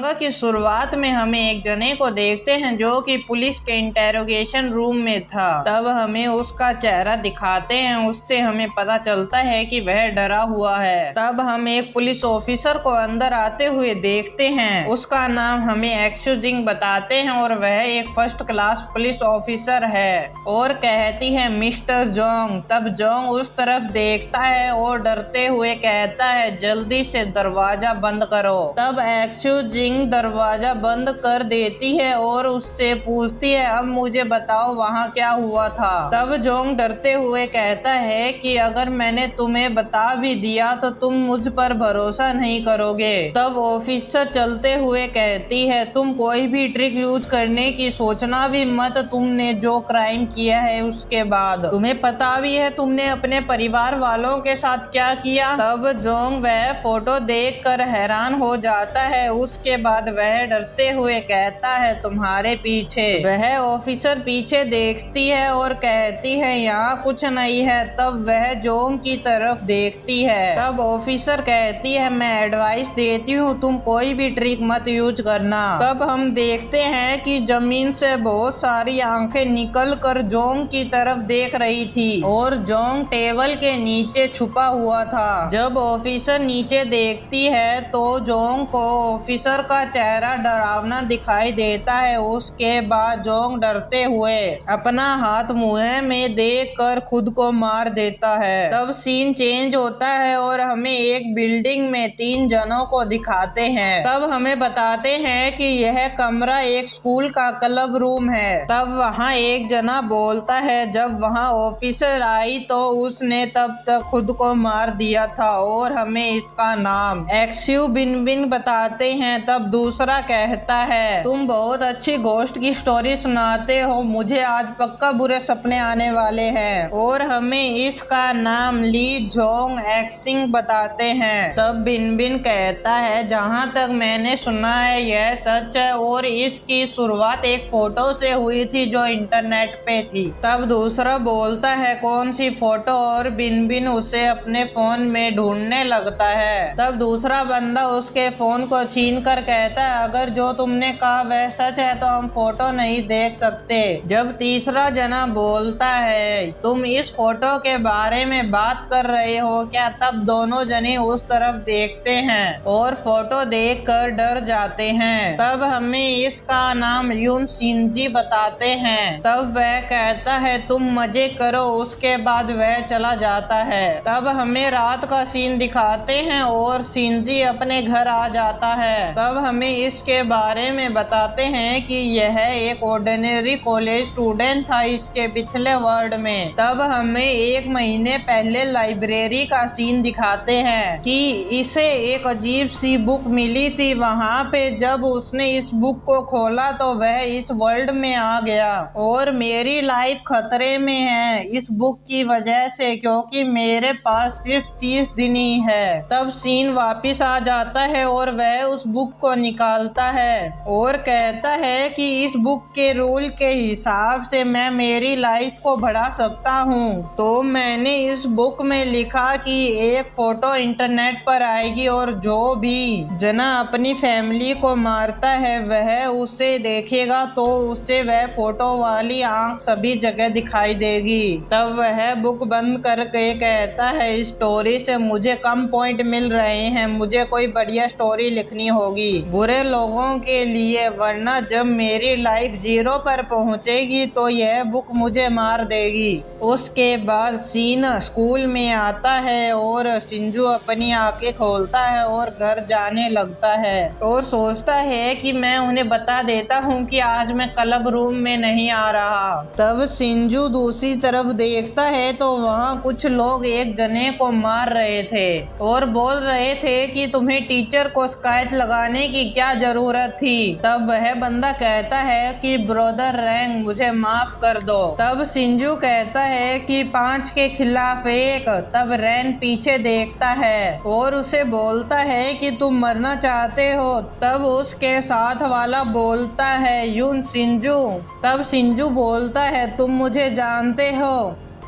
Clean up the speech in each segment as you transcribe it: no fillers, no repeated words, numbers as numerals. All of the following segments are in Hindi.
सागा की शुरुआत में हमें एक जने को देखते हैं जो कि पुलिस के इंटेरोगेशन रूम में था। तब हमें उसका चेहरा दिखाते हैं, उससे हमें पता चलता है कि वह डरा हुआ है। तब हम एक पुलिस ऑफिसर को अंदर आते हुए देखते हैं, उसका नाम हमें एक्सू जिंग बताते हैं और वह एक फर्स्ट क्लास पुलिस ऑफिसर है और कहती है मिस्टर जोंग। तब जोंग उस तरफ देखता है और डरते हुए कहता है जल्दी से दरवाजा बंद करो। तब एक्सू जिंग दरवाजा बंद कर देती है और उससे पूछती है अब मुझे बताओ वहाँ क्या हुआ था। तब जोंग डरते हुए कहता है कि अगर मैंने तुम्हें बता भी दिया तो तुम मुझ पर भरोसा नहीं करोगे। तब ऑफिसर चलते हुए कहती है तुम कोई भी ट्रिक यूज करने की सोचना भी मत, तुमने जो क्राइम किया है उसके बाद तुम्हें पता भी है तुमने अपने परिवार वालों के साथ क्या किया। तब जोंग वह फोटो देखकर हैरान हो जाता है। उसके बाद वह डरते हुए कहता है तुम्हारे पीछे। वह ऑफिसर पीछे देखती है और कहती है यहाँ कुछ नहीं है। तब वह जोंग की तरफ देखती है। तब ऑफिसर कहती है मैं एडवाइस देती हूँ तुम कोई भी ट्रिक मत यूज करना। तब हम देखते हैं कि जमीन से बहुत सारी आंखें निकल कर जोंग की तरफ देख रही थी और जोंग टेबल के नीचे छुपा हुआ था। जब ऑफिसर नीचे देखती है तो जोंग को ऑफिसर का चेहरा डरावना दिखाई देता है। उसके बाद जोंग डरते हुए अपना हाथ मुंह में देखकर खुद को मार देता है। तब सीन चेंज होता है और हमें एक बिल्डिंग में 3 जनों को दिखाते हैं। तब हमें बताते हैं कि यह कमरा एक स्कूल का क्लब रूम है। तब वहाँ एक जना बोलता है जब वहाँ ऑफिसर आई तो उसने तब तक खुद को मार दिया था और हमें इसका नाम एक्सू बिन बताते हैं। तब दूसरा कहता है तुम बहुत अच्छी घोस्ट की स्टोरी सुनाते हो, मुझे आज पक्का बुरे सपने आने वाले हैं और हमें इसका नाम ली जोंग एक्सिंग बताते हैं। तब बिन कहता है जहाँ तक मैंने सुना है यह सच है और इसकी शुरुआत एक फोटो से हुई थी जो इंटरनेट पे थी। तब दूसरा बोलता है कौन सी फोटो और बिन उसे अपने फोन में ढूंढने लगता है। तब दूसरा बंदा उसके फोन को छीन कर कहता है अगर जो तुमने कहा वह सच है तो हम फोटो नहीं देख सकते। जब तीसरा जना बोलता है तुम इस फोटो के बारे में बात कर रहे हो क्या। तब दोनों जने उस तरफ देखते हैं और फोटो देखकर डर जाते हैं। तब हमें इसका नाम यून सिंजी बताते हैं। तब वह कहता है तुम मजे करो, उसके बाद वह चला जाता है। तब हमें रात का सीन दिखाते हैं और सिंजी अपने घर आ जाता है। तब हमें इसके बारे में बताते हैं कि यह एक ऑर्डिनरी कॉलेज स्टूडेंट था इसके पिछले वर्ल्ड में। तब हमें 1 महीने पहले लाइब्रेरी का सीन दिखाते हैं कि इसे एक अजीब सी बुक मिली थी। वहाँ पे जब उसने इस बुक को खोला तो वह इस वर्ल्ड में आ गया और मेरी लाइफ खतरे में है इस बुक की वजह से क्योंकि मेरे पास सिर्फ 30 दिन ही है। तब सीन वापिस आ जाता है और वह उस बुक को निकालता है और कहता है कि इस बुक के रूल के हिसाब से मैं मेरी लाइफ को बढ़ा सकता हूँ। तो मैंने इस बुक में लिखा कि एक फोटो इंटरनेट पर आएगी और जो भी जना अपनी फैमिली को मारता है वह उसे देखेगा तो उसे वह फोटो वाली आंख सभी जगह दिखाई देगी। तब वह बुक बंद करके कहता है इस स्टोरी से मुझे कम पॉइंट मिल रहे हैं, मुझे कोई बढ़िया स्टोरी लिखनी होगी बुरे लोगों के लिए, वरना जब मेरी लाइफ 0 पर पहुंचेगी तो यह बुक मुझे मार देगी। उसके बाद सीन स्कूल में आता है और सिंजू अपनी आंखें खोलता है और घर जाने लगता है और सोचता है कि मैं उन्हें बता देता हूँ कि आज मैं क्लब रूम में नहीं आ रहा। तब सिंजू दूसरी तरफ देखता है तो वहाँ कुछ लोग एक जने को मार रहे थे और बोल रहे थे कि तुम्हें टीचर को शिकायत लगाने की क्या जरूरत थी। तब वह बंदा कहता है कि ब्रदर रैंग मुझे माफ कर दो। तब सिंजू कहता है कि 5 के खिलाफ 1। तब रैन पीछे देखता है और उसे बोलता है कि तुम मरना चाहते हो। तब उसके साथ वाला बोलता है यून सिंजू। तब सिंजू बोलता है तुम मुझे जानते हो।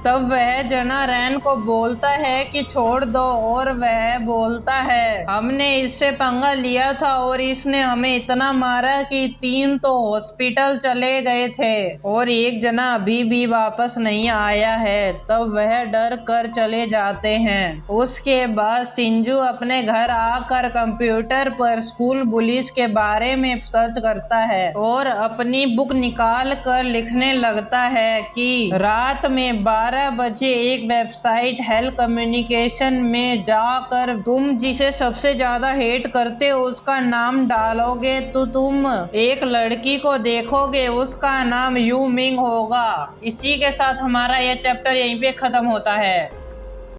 तब वह जना रैन को बोलता है कि छोड़ दो और वह बोलता है हमने इससे पंगा लिया था और इसने हमें इतना मारा कि 3 तो हॉस्पिटल चले गए थे और एक जना अभी भी वापस नहीं आया है। तब वह डर कर चले जाते हैं। उसके बाद शिंजू अपने घर आकर कंप्यूटर पर स्कूल बुलीज के बारे में सर्च करता है और अपनी बुक निकाल कर लिखने लगता है कि रात में 12 बजे एक वेबसाइट हेल्थ कम्युनिकेशन में जाकर तुम जिसे सबसे ज्यादा हेट करते हो उसका नाम डालोगे तो तुम एक लड़की को देखोगे, उसका नाम यू मिंग होगा। इसी के साथ हमारा यह चैप्टर यहीं पे खत्म होता है।